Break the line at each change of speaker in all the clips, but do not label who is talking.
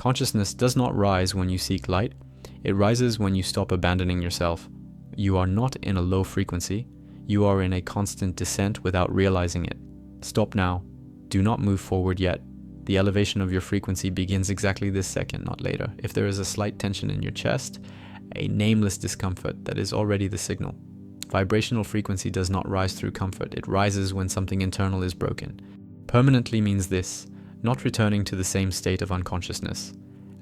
Consciousness does not rise when you seek light. It rises when you stop abandoning yourself. You are not in a low frequency. You are in a constant descent without realizing it. Stop now. Do not move forward yet. The elevation of your frequency begins exactly this second, not later. If there is a slight tension in your chest, a nameless discomfort, that is already the signal. Vibrational frequency does not rise through comfort. It rises when something internal is broken. Permanently means this, not returning to the same state of unconsciousness.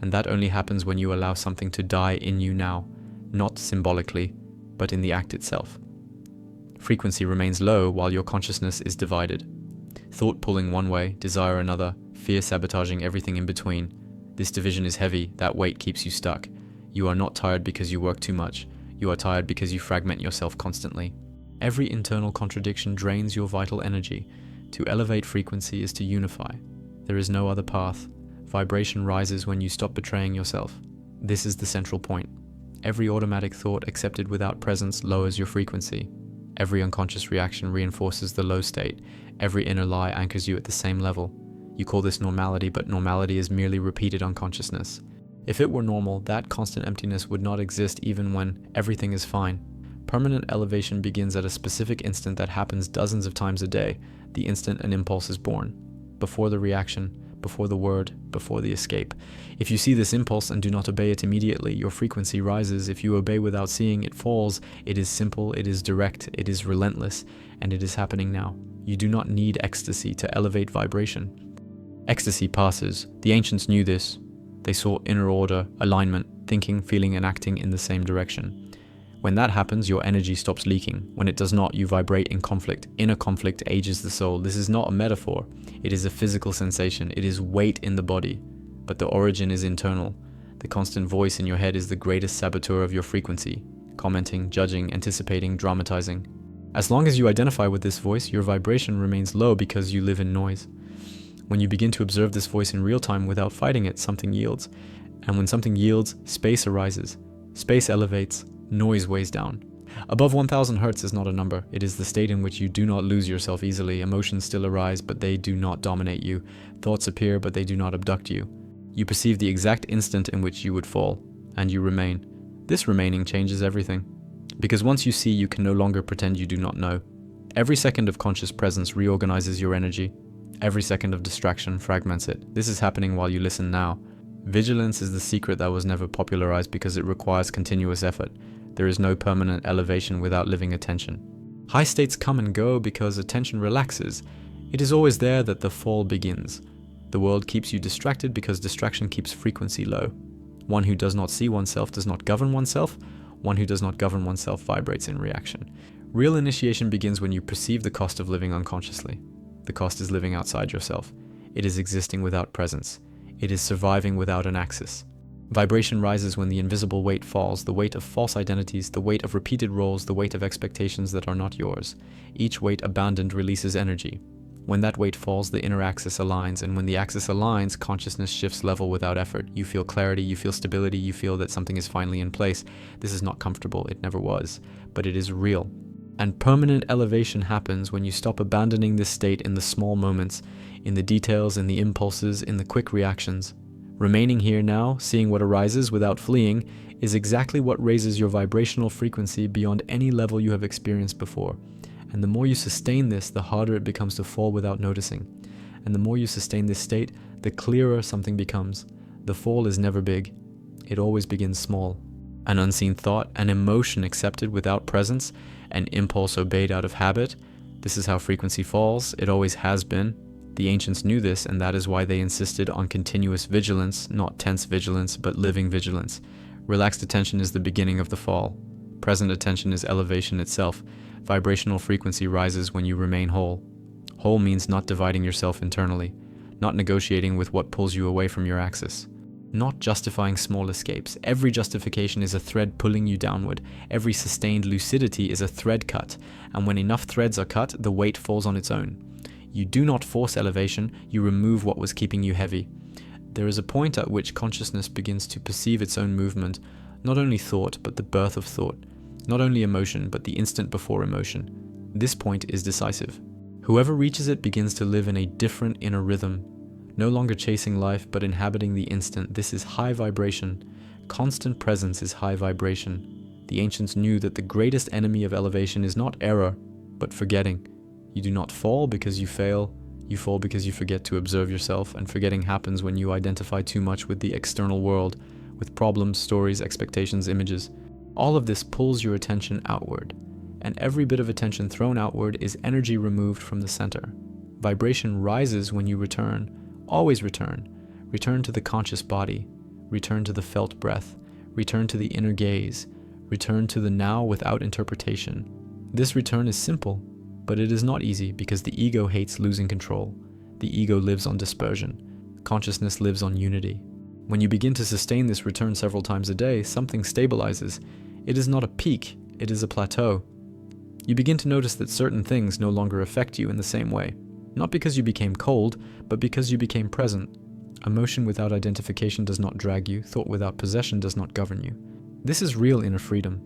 And that only happens when you allow something to die in you now, not symbolically, but in the act itself. Frequency remains low while your consciousness is divided. Thought pulling one way, desire another, fear sabotaging everything in between. This division is heavy, that weight keeps you stuck. You are not tired because you work too much. You are tired because you fragment yourself constantly. Every internal contradiction drains your vital energy. To elevate frequency is to unify. There is no other path. Vibration rises when you stop betraying yourself. This is the central point. Every automatic thought accepted without presence lowers your frequency. Every unconscious reaction reinforces the low state. Every inner lie anchors you at the same level. You call this normality, but normality is merely repeated unconsciousness. If it were normal, that constant emptiness would not exist even when everything is fine. Permanent elevation begins at a specific instant that happens dozens of times a day, the instant an impulse is born. Before the reaction, before the word, before the escape. If you see this impulse and do not obey it immediately, your frequency rises. If you obey without seeing, it falls. It is simple, it is direct, it is relentless, and it is happening now. You do not need ecstasy to elevate vibration. Ecstasy passes. The ancients knew this. They saw inner order, alignment, thinking, feeling, and acting in the same direction. When that happens, your energy stops leaking. When it does not, you vibrate in conflict. Inner conflict ages the soul. This is not a metaphor. It is a physical sensation. It is weight in the body. But the origin is internal. The constant voice in your head is the greatest saboteur of your frequency. Commenting, judging, anticipating, dramatizing. As long as you identify with this voice, your vibration remains low because you live in noise. When you begin to observe this voice in real time without fighting it, something yields. And when something yields, space arises. Space elevates, noise weighs down. Above 1000 Hz is not a number. It is the state in which you do not lose yourself easily. Emotions still arise, but they do not dominate you. Thoughts appear, but they do not abduct you. You perceive the exact instant in which you would fall, and you remain. This remaining changes everything. Because once you see, you can no longer pretend you do not know. Every second of conscious presence reorganizes your energy. Every second of distraction fragments it. This is happening while you listen now. Vigilance is the secret that was never popularized because it requires continuous effort. There is no permanent elevation without living attention. High states come and go because attention relaxes. It is always there that the fall begins. The world keeps you distracted because distraction keeps frequency low. One who does not see oneself does not govern oneself. One who does not govern oneself vibrates in reaction. Real initiation begins when you perceive the cost of living unconsciously. The cost is living outside yourself. It is existing without presence. It is surviving without an axis. Vibration rises when the invisible weight falls, the weight of false identities, the weight of repeated roles, the weight of expectations that are not yours. Each weight abandoned releases energy. When that weight falls, the inner axis aligns, and when the axis aligns, consciousness shifts level without effort. You feel clarity, you feel stability, you feel that something is finally in place. This is not comfortable, it never was, but it is real. And permanent elevation happens when you stop abandoning this state in the small moments, in the details, in the impulses, in the quick reactions. Remaining here now, seeing what arises without fleeing, is exactly what raises your vibrational frequency beyond any level you have experienced before. And the more you sustain this, the harder it becomes to fall without noticing. And the more you sustain this state, the clearer something becomes. The fall is never big. It always begins small. An unseen thought, an emotion accepted without presence, an impulse obeyed out of habit. This is how frequency falls. It always has been. The ancients knew this, and that is why they insisted on continuous vigilance, not tense vigilance, but living vigilance. Relaxed attention is the beginning of the fall. Present attention is elevation itself. Vibrational frequency rises when you remain whole. Whole means not dividing yourself internally, not negotiating with what pulls you away from your axis. Not justifying small escapes. Every justification is a thread pulling you downward. Every sustained lucidity is a thread cut, and when enough threads are cut, the weight falls on its own. You do not force elevation, you remove what was keeping you heavy. There is a point at which consciousness begins to perceive its own movement, not only thought, but the birth of thought. Not only emotion, but the instant before emotion. This point is decisive. Whoever reaches it begins to live in a different inner rhythm. No longer chasing life, but inhabiting the instant. This is high vibration. Constant presence is high vibration. The ancients knew that the greatest enemy of elevation is not error, but forgetting. You do not fall because you fail. You fall because you forget to observe yourself, and forgetting happens when you identify too much with the external world, with problems, stories, expectations, images. All of this pulls your attention outward, and every bit of attention thrown outward is energy removed from the center. Vibration rises when you return. Always return. Return to the conscious body. Return to the felt breath. Return to the inner gaze. Return to the now without interpretation. This return is simple, but it is not easy because the ego hates losing control. The ego lives on dispersion. Consciousness lives on unity. When you begin to sustain this return several times a day, something stabilizes. It is not a peak, it is a plateau. You begin to notice that certain things no longer affect you in the same way. Not because you became cold, but because you became present. Emotion without identification does not drag you. Thought without possession does not govern you. This is real inner freedom.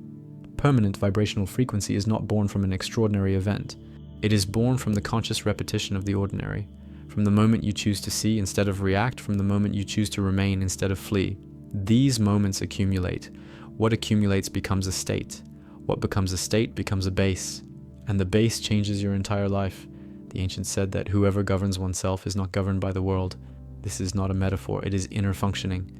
Permanent vibrational frequency is not born from an extraordinary event. It is born from the conscious repetition of the ordinary. From the moment you choose to see instead of react, from the moment you choose to remain instead of flee. These moments accumulate. What accumulates becomes a state. What becomes a state becomes a base. And the base changes your entire life. The ancients said that whoever governs oneself is not governed by the world. This is not a metaphor, it is inner functioning.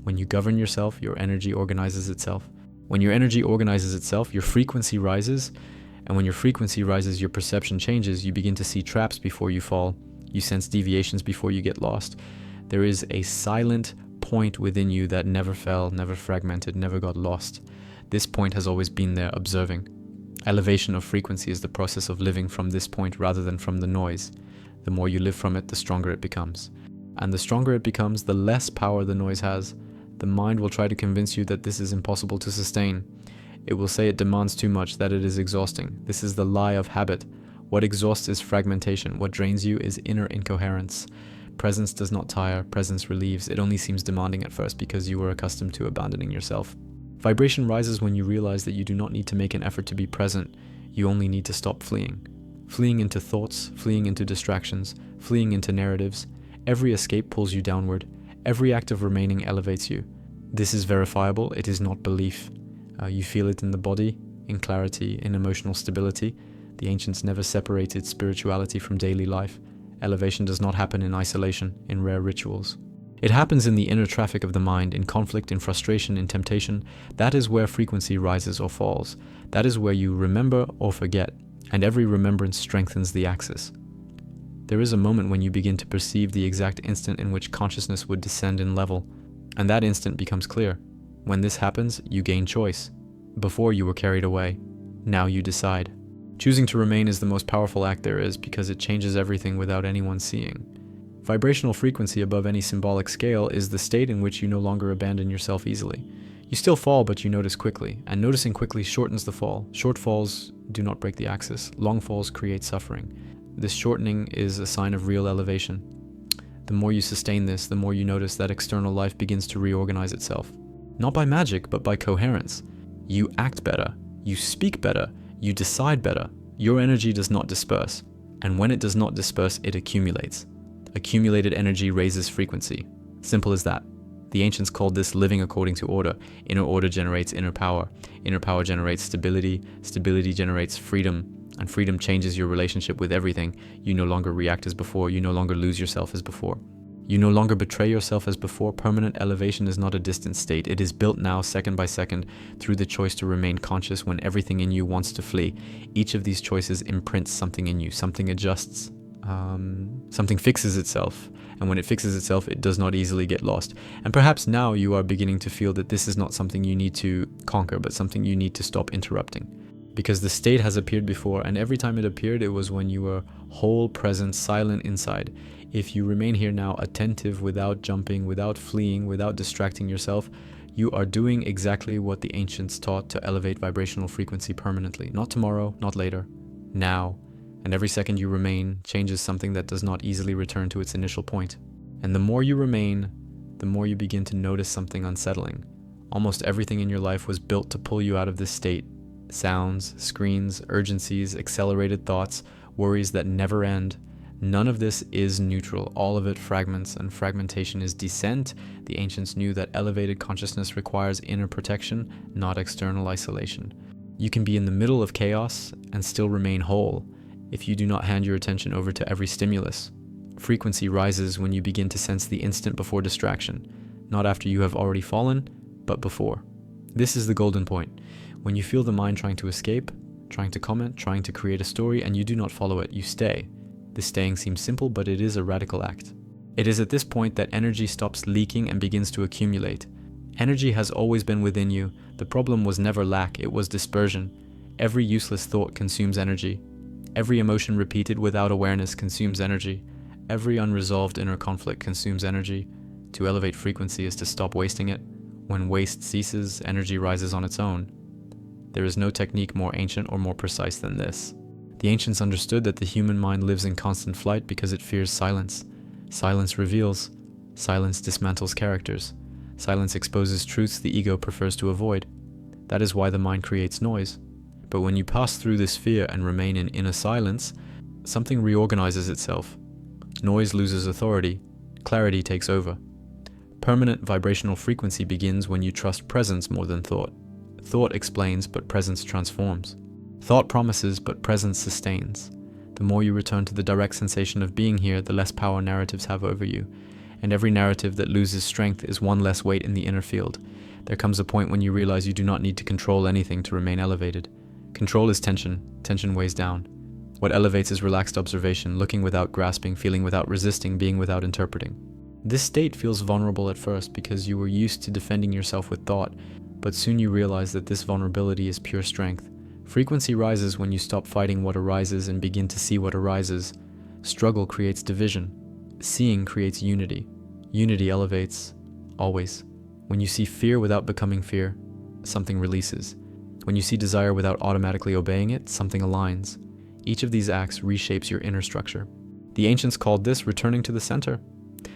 When you govern yourself, your energy organizes itself. When your energy organizes itself, your frequency rises. And when your frequency rises, your perception changes. You begin to see traps before you fall. You sense deviations before you get lost. There is a silent point within you that never fell, never fragmented, never got lost. This point has always been there, observing. Elevation of frequency is the process of living from this point rather than from the noise. The more you live from it, the stronger it becomes. And the stronger it becomes, the less power the noise has. The mind will try to convince you that this is impossible to sustain. It will say it demands too much, that it is exhausting. This is the lie of habit. What exhausts is fragmentation. What drains you is inner incoherence. Presence does not tire, presence relieves. It only seems demanding at first because you were accustomed to abandoning yourself. Vibration rises when you realize that you do not need to make an effort to be present. You only need to stop fleeing. Fleeing into thoughts, fleeing into distractions, fleeing into narratives. Every escape pulls you downward. Every act of remaining elevates you. This is verifiable, it is not belief. You feel it in the body, in clarity, in emotional stability. The ancients never separated spirituality from daily life. Elevation does not happen in isolation, in rare rituals. It happens in the inner traffic of the mind, in conflict, in frustration, in temptation. That is where frequency rises or falls. That is where you remember or forget, and every remembrance strengthens the axis. There is a moment when you begin to perceive the exact instant in which consciousness would descend in level, and that instant becomes clear. When this happens, you gain choice. Before you were carried away. Now you decide. Choosing to remain is the most powerful act there is because it changes everything without anyone seeing. Vibrational frequency above any symbolic scale is the state in which you no longer abandon yourself easily. You still fall, but you notice quickly, and noticing quickly shortens the fall. Short falls do not break the axis. Long falls create suffering. This shortening is a sign of real elevation. The more you sustain this, the more you notice that external life begins to reorganize itself. Not by magic, but by coherence. You act better. You speak better. You decide better. Your energy does not disperse. And when it does not disperse, it accumulates. Accumulated energy raises frequency. Simple as that. The ancients called this living according to order. Inner order generates inner power. Inner power generates stability. Stability generates freedom. And freedom changes your relationship with everything. You no longer react as before. You no longer lose yourself as before. You no longer betray yourself as before. Permanent elevation is not a distant state. It is built now, second by second, through the choice to remain conscious when everything in you wants to flee. Each of these choices imprints something in you. Something adjusts. Something fixes itself. And when it fixes itself, it does not easily get lost. And perhaps now you are beginning to feel that this is not something you need to conquer, but something you need to stop interrupting. Because the state has appeared before, and every time it appeared, it was when you were whole, present, silent inside. If you remain here now, attentive, without jumping, without fleeing, without distracting yourself, you are doing exactly what the ancients taught to elevate vibrational frequency permanently. Not tomorrow, not later, now. And every second you remain changes something that does not easily return to its initial point. And the more you remain, the more you begin to notice something unsettling. Almost everything in your life was built to pull you out of this state. Sounds, screens, urgencies, accelerated thoughts, worries that never end. None of this is neutral. All of it fragments, and fragmentation is descent. The ancients knew that elevated consciousness requires inner protection, not external isolation. You can be in the middle of chaos and still remain whole if you do not hand your attention over to every stimulus. Frequency rises when you begin to sense the instant before distraction, not after you have already fallen, but before. This is the golden point. When you feel the mind trying to escape, trying to comment, trying to create a story, and you do not follow it, you stay. This staying seems simple, but it is a radical act. It is at this point that energy stops leaking and begins to accumulate. Energy has always been within you. The problem was never lack, it was dispersion. Every useless thought consumes energy. Every emotion repeated without awareness consumes energy. Every unresolved inner conflict consumes energy. To elevate frequency is to stop wasting it. When waste ceases, energy rises on its own. There is no technique more ancient or more precise than this. The ancients understood that the human mind lives in constant flight because it fears silence. Silence reveals. Silence dismantles characters. Silence exposes truths the ego prefers to avoid. That is why the mind creates noise. But when you pass through this fear and remain in inner silence, something reorganizes itself. Noise loses authority. Clarity takes over. Permanent vibrational frequency begins when you trust presence more than thought. Thought explains, but presence transforms. Thought promises, but presence sustains. The more you return to the direct sensation of being here, the less power narratives have over you. And every narrative that loses strength is one less weight in the inner field. There comes a point when you realize you do not need to control anything to remain elevated. Control is tension. Tension weighs down. What elevates is relaxed observation, looking without grasping, feeling without resisting, being without interpreting. This state feels vulnerable at first because you were used to defending yourself with thought, but soon you realize that this vulnerability is pure strength. Frequency rises when you stop fighting what arises and begin to see what arises. Struggle creates division. Seeing creates unity. Unity elevates, always. When you see fear without becoming fear, something releases. When you see desire without automatically obeying it, something aligns. Each of these acts reshapes your inner structure. The ancients called this returning to the center.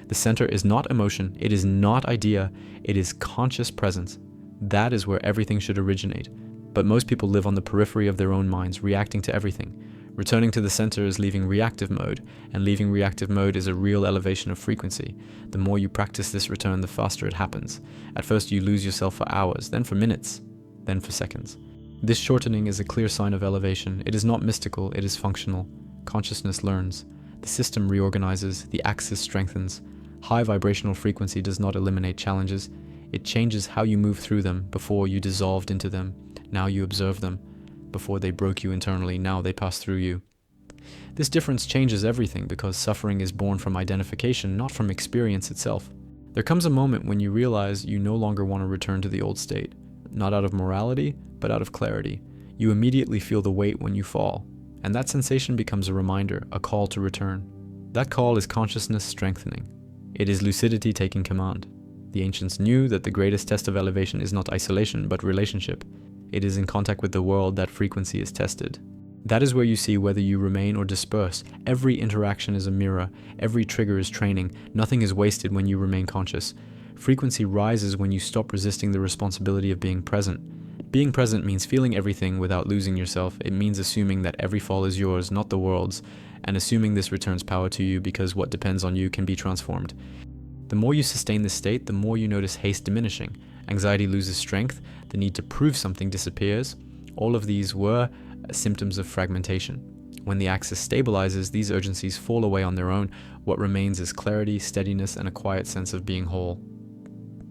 The center is not emotion, it is not idea, it is conscious presence. That is where everything should originate. But most people live on the periphery of their own minds, reacting to everything. Returning to the center is leaving reactive mode, and leaving reactive mode is a real elevation of frequency. The more you practice this return, the faster it happens. At first you lose yourself for hours, then for minutes, then for seconds. This shortening is a clear sign of elevation. It is not mystical, it is functional. Consciousness learns. The system reorganizes, the axis strengthens. High vibrational frequency does not eliminate challenges. It changes how you move through them. Before you dissolved into them. Now you observe them. Before they broke you internally, now they pass through you. This difference changes everything because suffering is born from identification, not from experience itself. There comes a moment when you realize you no longer want to return to the old state. Not out of morality, but out of clarity. You immediately feel the weight when you fall, and that sensation becomes a reminder, a call to return. That call is consciousness strengthening. It is lucidity taking command. The ancients knew that the greatest test of elevation is not isolation, but relationship. It is in contact with the world that frequency is tested. That is where you see whether you remain or disperse. Every interaction is a mirror. Every trigger is training. Nothing is wasted when you remain conscious. Frequency rises when you stop resisting the responsibility of being present. Being present means feeling everything without losing yourself. It means assuming that every fall is yours, not the world's, and assuming this returns power to you because what depends on you can be transformed. The more you sustain this state, the more you notice haste diminishing. Anxiety loses strength, the need to prove something disappears. All of these were symptoms of fragmentation. When the axis stabilizes, these urgencies fall away on their own. What remains is clarity, steadiness, and a quiet sense of being whole.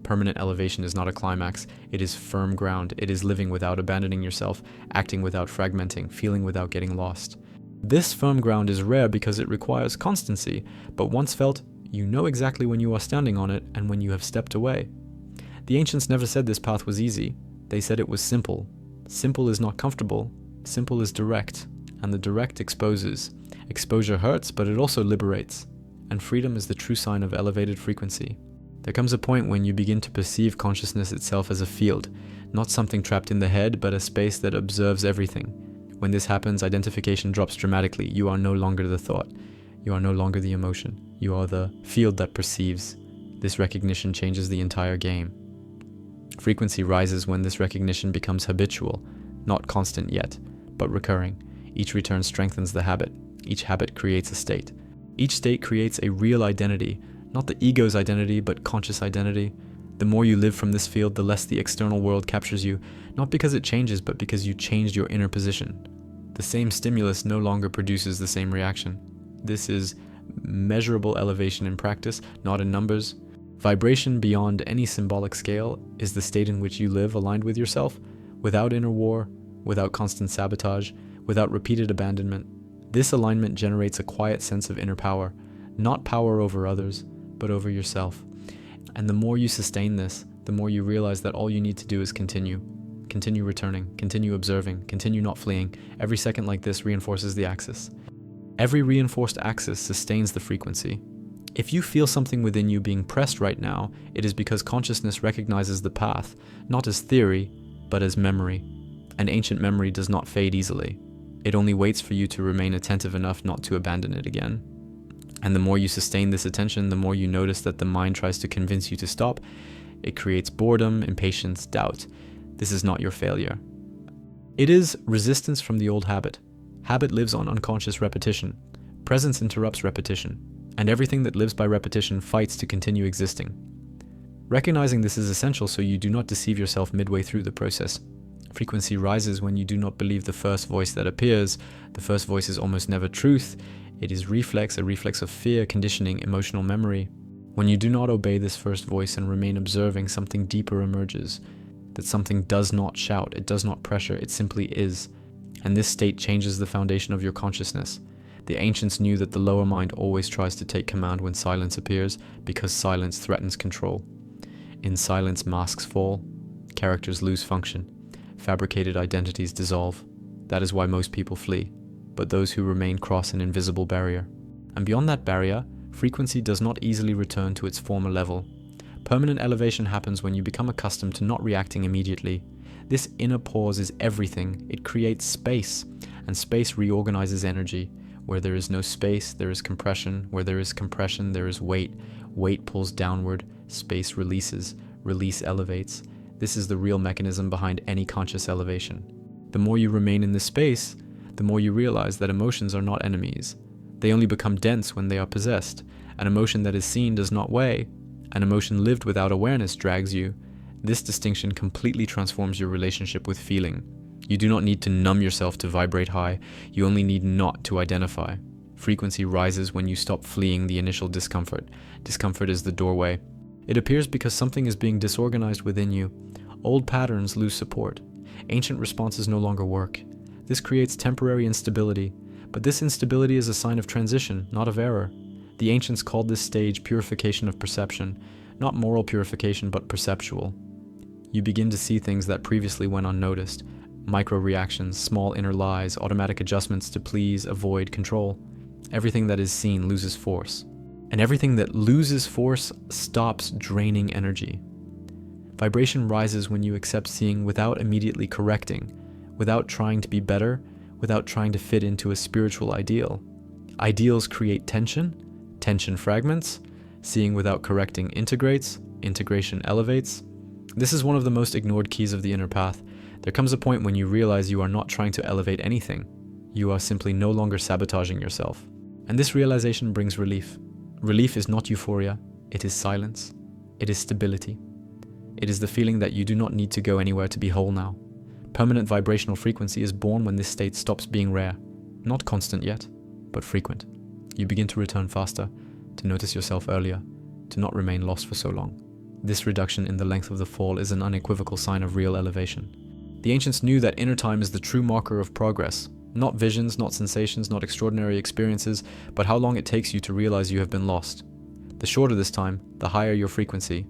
Permanent elevation is not a climax, it is firm ground. It is living without abandoning yourself, acting without fragmenting, feeling without getting lost. This firm ground is rare because it requires constancy, but once felt, you know exactly when you are standing on it and when you have stepped away. The ancients never said this path was easy. They said it was simple. Simple is not comfortable. Simple is direct, and the direct exposes. Exposure hurts, but it also liberates. And freedom is the true sign of elevated frequency. There comes a point when you begin to perceive consciousness itself as a field, not something trapped in the head, but a space that observes everything. When this happens, identification drops dramatically. You are no longer the thought. You are no longer the emotion. You are the field that perceives. This recognition changes the entire game. Frequency rises when this recognition becomes habitual, not constant yet, but recurring. Each return strengthens the habit. Each habit creates a state. Each state creates a real identity, not the ego's identity, but conscious identity. The more you live from this field, the less the external world captures you, not because it changes, but because you changed your inner position. The same stimulus no longer produces the same reaction. This is measurable elevation in practice, not in numbers. Vibration beyond any symbolic scale is the state in which you live aligned with yourself, without inner war, without constant sabotage, without repeated abandonment. This alignment generates a quiet sense of inner power, not power over others, but over yourself. And the more you sustain this, the more you realize that all you need to do is continue. Continue returning, continue observing, continue not fleeing. Every second like this reinforces the axis. Every reinforced axis sustains the frequency. If you feel something within you being pressed right now, it is because consciousness recognizes the path, not as theory, but as memory. And ancient memory does not fade easily. It only waits for you to remain attentive enough not to abandon it again. And the more you sustain this attention, the more you notice that the mind tries to convince you to stop. It creates boredom, impatience, doubt. This is not your failure. It is resistance from the old habit. Habit lives on unconscious repetition. Presence interrupts repetition. And everything that lives by repetition fights to continue existing. Recognizing this is essential so you do not deceive yourself midway through the process. Frequency rises when you do not believe the first voice that appears. The first voice is almost never truth. It is reflex, a reflex of fear, conditioning, emotional memory. When you do not obey this first voice and remain observing, something deeper emerges. That something does not shout, it does not pressure, it simply is. And this state changes the foundation of your consciousness. The ancients knew that the lower mind always tries to take command when silence appears, because silence threatens control. In silence, masks fall, characters lose function, fabricated identities dissolve. That is why most people flee, but those who remain cross an invisible barrier. And beyond that barrier, frequency does not easily return to its former level. Permanent elevation happens when you become accustomed to not reacting immediately. This inner pause is everything. It creates space, and space reorganizes energy. Where there is no space, there is compression. Where there is compression, there is weight. Weight pulls downward, space releases, release elevates. This is the real mechanism behind any conscious elevation. The more you remain in this space, the more you realize that emotions are not enemies. They only become dense when they are possessed. An emotion that is seen does not weigh. An emotion lived without awareness drags you. This distinction completely transforms your relationship with feeling. You do not need to numb yourself to vibrate high. You only need not to identify. Frequency rises when you stop fleeing the initial discomfort. Discomfort is the doorway. It appears because something is being disorganized within you. Old patterns lose support. Ancient responses no longer work. This creates temporary instability, but this instability is a sign of transition, not of error. The ancients called this stage purification of perception, not moral purification, but perceptual. You begin to see things that previously went unnoticed. Micro-reactions, small inner lies, automatic adjustments to please, avoid, control. Everything that is seen loses force. And everything that loses force stops draining energy. Vibration rises when you accept seeing without immediately correcting, without trying to be better, without trying to fit into a spiritual ideal. Ideals create tension, tension fragments, seeing without correcting integrates, integration elevates. This is one of the most ignored keys of the inner path. There comes a point when you realize you are not trying to elevate anything. You are simply no longer sabotaging yourself. And this realization brings relief. Relief is not euphoria, it is silence. It is stability. It is the feeling that you do not need to go anywhere to be whole now. Permanent vibrational frequency is born when this state stops being rare. Not constant yet, but frequent. You begin to return faster, to notice yourself earlier, to not remain lost for so long. This reduction in the length of the fall is an unequivocal sign of real elevation. The ancients knew that inner time is the true marker of progress. Not visions, not sensations, not extraordinary experiences, but how long it takes you to realize you have been lost. The shorter this time, the higher your frequency.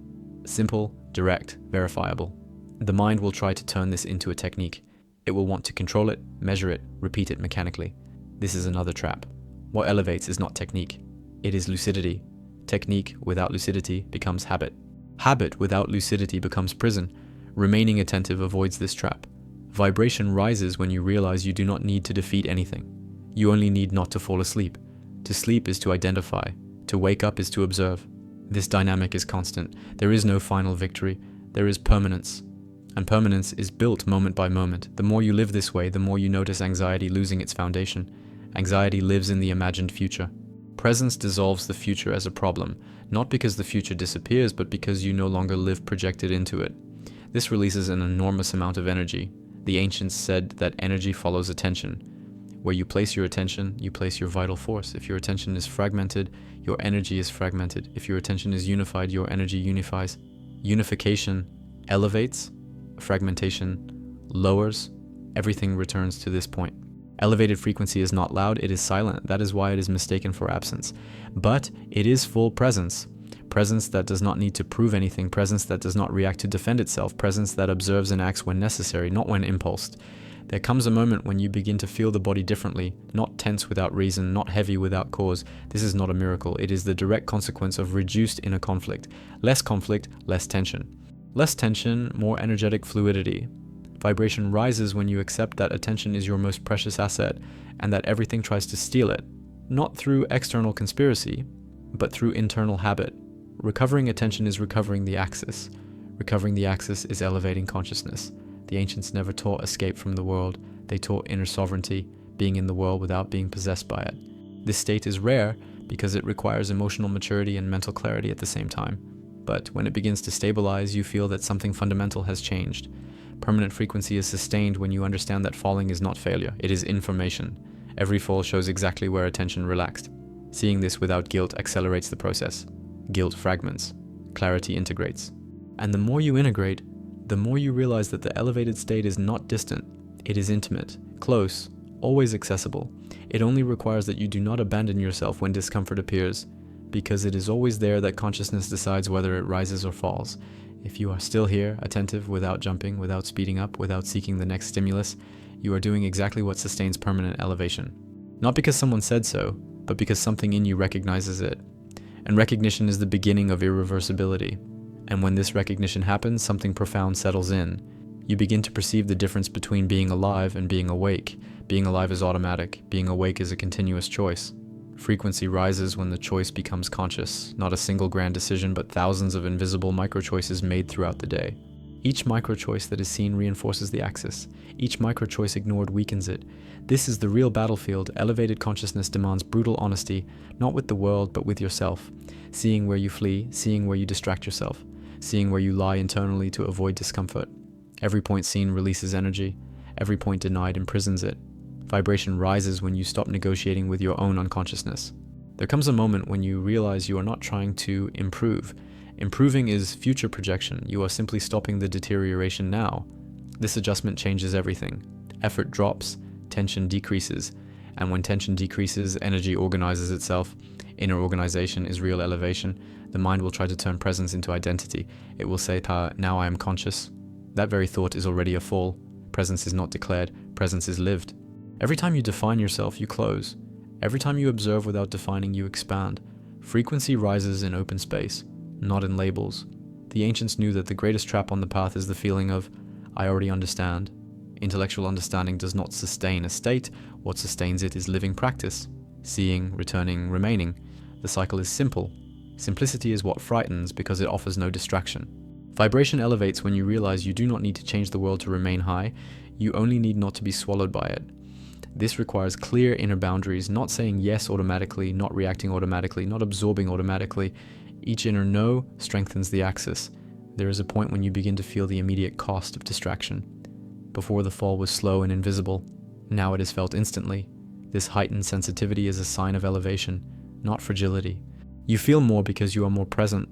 Simple, direct, verifiable. The mind will try to turn this into a technique. It will want to control it, measure it, repeat it mechanically. This is another trap. What elevates is not technique. It is lucidity. Technique without lucidity becomes habit. Habit without lucidity becomes prison. Remaining attentive avoids this trap. Vibration rises when you realize you do not need to defeat anything. You only need not to fall asleep. To sleep is to identify. To wake up is to observe. This dynamic is constant. There is no final victory. There is permanence. And permanence is built moment by moment. The more you live this way, the more you notice anxiety losing its foundation. Anxiety lives in the imagined future. Presence dissolves the future as a problem, not because the future disappears, but because you no longer live projected into it. This releases an enormous amount of energy. The ancients said that energy follows attention. Where you place your attention, you place your vital force. If your attention is fragmented, your energy is fragmented. If your attention is unified, your energy unifies. Unification elevates, fragmentation lowers. Everything returns to this point. Elevated frequency is not loud, it is silent. That is why it is mistaken for absence. But it is full presence. Presence that does not need to prove anything, presence that does not react to defend itself, presence that observes and acts when necessary, not when impulsed. There comes a moment when you begin to feel the body differently, not tense without reason, not heavy without cause. This is not a miracle. It is the direct consequence of reduced inner conflict. Less conflict, less tension. Less tension, more energetic fluidity. Vibration rises when you accept that attention is your most precious asset and that everything tries to steal it, not through external conspiracy, but through internal habit. Recovering attention is recovering the axis. Recovering the axis is elevating consciousness. The ancients never taught escape from the world. They taught inner sovereignty, being in the world without being possessed by it. This state is rare because it requires emotional maturity and mental clarity at the same time. But when it begins to stabilize, you feel that something fundamental has changed. Permanent frequency is sustained when you understand that falling is not failure, it is information. Every fall shows exactly where attention relaxed. Seeing this without guilt accelerates the process. Guilt fragments. Clarity integrates. And the more you integrate, the more you realize that the elevated state is not distant. It is intimate, close, always accessible. It only requires that you do not abandon yourself when discomfort appears, because it is always there that consciousness decides whether it rises or falls. If you are still here, attentive, without jumping, without speeding up, without seeking the next stimulus, you are doing exactly what sustains permanent elevation. Not because someone said so, but because something in you recognizes it. And recognition is the beginning of irreversibility. And when this recognition happens, something profound settles in. You begin to perceive the difference between being alive and being awake. Being alive is automatic. Being awake is a continuous choice. Frequency rises when the choice becomes conscious, not a single grand decision, but thousands of invisible micro-choices made throughout the day. Each micro-choice that is seen reinforces the axis. Each micro-choice ignored weakens it. This is the real battlefield. Elevated consciousness demands brutal honesty, not with the world, but with yourself. Seeing where you flee, seeing where you distract yourself, seeing where you lie internally to avoid discomfort. Every point seen releases energy. Every point denied imprisons it. Vibration rises when you stop negotiating with your own unconsciousness. There comes a moment when you realize you are not trying to improve. Improving is future projection. You are simply stopping the deterioration now. This adjustment changes everything. Effort drops, tension decreases, and when tension decreases, energy organizes itself. Inner organization is real elevation. The mind will try to turn presence into identity. It will say, now I am conscious. That very thought is already a fall. Presence is not declared, presence is lived. Every time you define yourself, you close. Every time you observe without defining, you expand. Frequency rises in open space, not in labels. The ancients knew that the greatest trap on the path is the feeling of, I already understand. Intellectual understanding does not sustain a state. What sustains it is living practice. Seeing, returning, remaining. The cycle is simple. Simplicity is what frightens because it offers no distraction. Vibration elevates when you realize you do not need to change the world to remain high. You only need not to be swallowed by it. This requires clear inner boundaries, not saying yes automatically, not reacting automatically, not absorbing automatically. Each inner no strengthens the axis. There is a point when you begin to feel the immediate cost of distraction. Before the fall was slow and invisible. Now it is felt instantly. This heightened sensitivity is a sign of elevation, not fragility. You feel more because you are more present,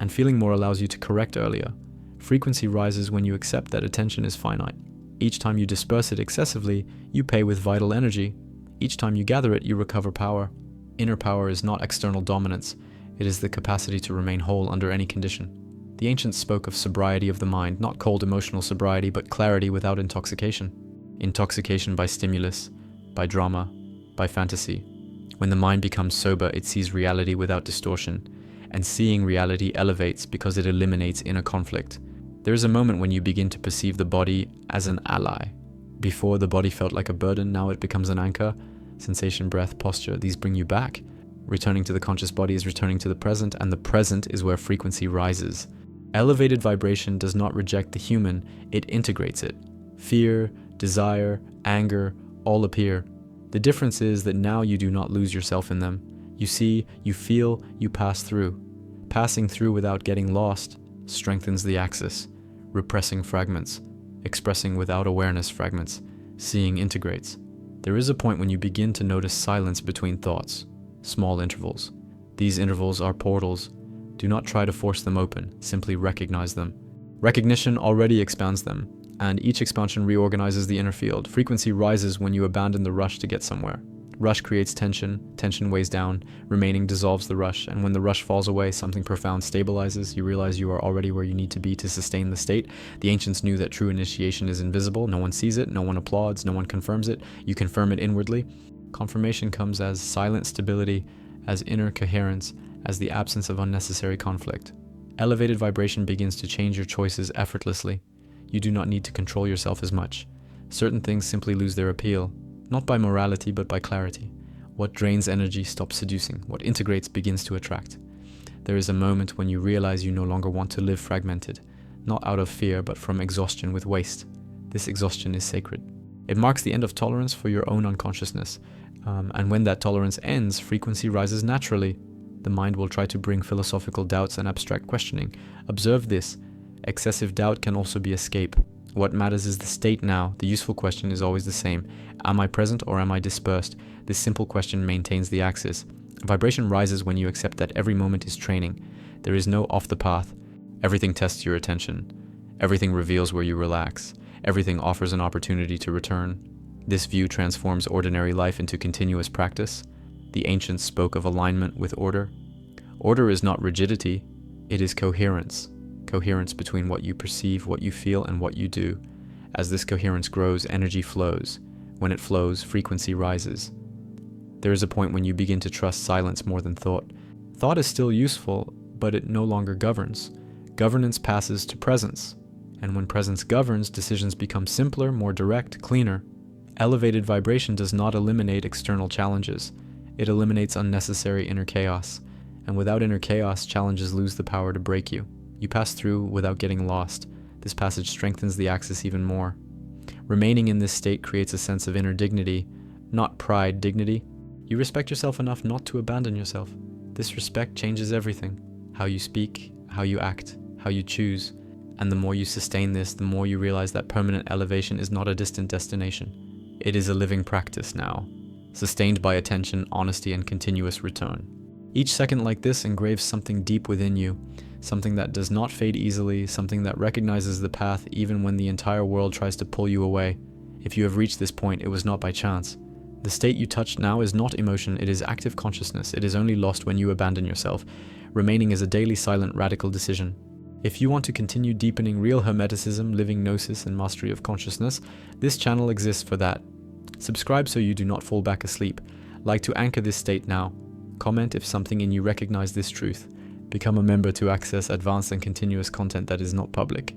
and feeling more allows you to correct earlier. Frequency rises when you accept that attention is finite. Each time you disperse it excessively, you pay with vital energy. Each time you gather it, you recover power. Inner power is not external dominance. It is the capacity to remain whole under any condition. The ancients spoke of sobriety of the mind, not cold emotional sobriety, but clarity without intoxication. Intoxication by stimulus, by drama, by fantasy. When the mind becomes sober, it sees reality without distortion. And seeing reality elevates because it eliminates inner conflict. There is a moment when you begin to perceive the body as an ally. Before, the body felt like a burden, now it becomes an anchor. Sensation, breath, posture, these bring you back. Returning to the conscious body is returning to the present, and the present is where frequency rises. Elevated vibration does not reject the human, it integrates it. Fear, desire, anger, all appear. The difference is that now you do not lose yourself in them. You see, you feel, you pass through. Passing through without getting lost strengthens the axis. Repressing fragments. Expressing without awareness fragments. Seeing integrates. There is a point when you begin to notice silence between thoughts. Small intervals. These intervals are portals. Do not try to force them open, simply recognize them. Recognition already expands them, and each expansion reorganizes the inner field. Frequency rises when you abandon the rush to get somewhere. Rush creates tension, tension weighs down, remaining dissolves the rush, and when the rush falls away, something profound stabilizes. You realize you are already where you need to be to sustain the state. The ancients knew that true initiation is invisible. No one sees it, no one applauds, no one confirms it. You confirm it inwardly. Confirmation comes as silent stability, as inner coherence, as the absence of unnecessary conflict. Elevated vibration begins to change your choices effortlessly. You do not need to control yourself as much. Certain things simply lose their appeal, not by morality but by clarity. What drains energy stops seducing. What integrates begins to attract. There is a moment when you realize you no longer want to live fragmented, not out of fear but from exhaustion with waste. This exhaustion is sacred. It marks the end of tolerance for your own unconsciousness. And when that tolerance ends, frequency rises naturally. The mind will try to bring philosophical doubts and abstract questioning. Observe this. Excessive doubt can also be escape. What matters is the state now. The useful question is always the same. Am I present or am I dispersed? This simple question maintains the axis. Vibration rises when you accept that every moment is training. There is no off the path. Everything tests your attention. Everything reveals where you relax. Everything offers an opportunity to return. This view transforms ordinary life into continuous practice. The ancients spoke of alignment with order. Order is not rigidity, it is coherence. Coherence between what you perceive, what you feel, and what you do. As this coherence grows, energy flows. When it flows, frequency rises. There is a point when you begin to trust silence more than thought. Thought is still useful, but it no longer governs. Governance passes to presence. And when presence governs, decisions become simpler, more direct, cleaner. Elevated vibration does not eliminate external challenges. It eliminates unnecessary inner chaos. And without inner chaos, challenges lose the power to break you. You pass through without getting lost. This passage strengthens the axis even more. Remaining in this state creates a sense of inner dignity, not pride, dignity. You respect yourself enough not to abandon yourself. This respect changes everything. How you speak, how you act, how you choose. And the more you sustain this, the more you realize that permanent elevation is not a distant destination. It is a living practice now, sustained by attention, honesty, and continuous return. Each second like this engraves something deep within you, something that does not fade easily, something that recognizes the path even when the entire world tries to pull you away. If you have reached this point, it was not by chance. The state you touch now is not emotion, it is active consciousness. It is only lost when you abandon yourself. Remaining is a daily silent radical decision. If you want to continue deepening real hermeticism, living gnosis, and mastery of consciousness, this channel exists for that. Subscribe so you do not fall back asleep. Like to anchor this state now. Comment if something in you recognize this truth. Become a member to access advanced and continuous content that is not public.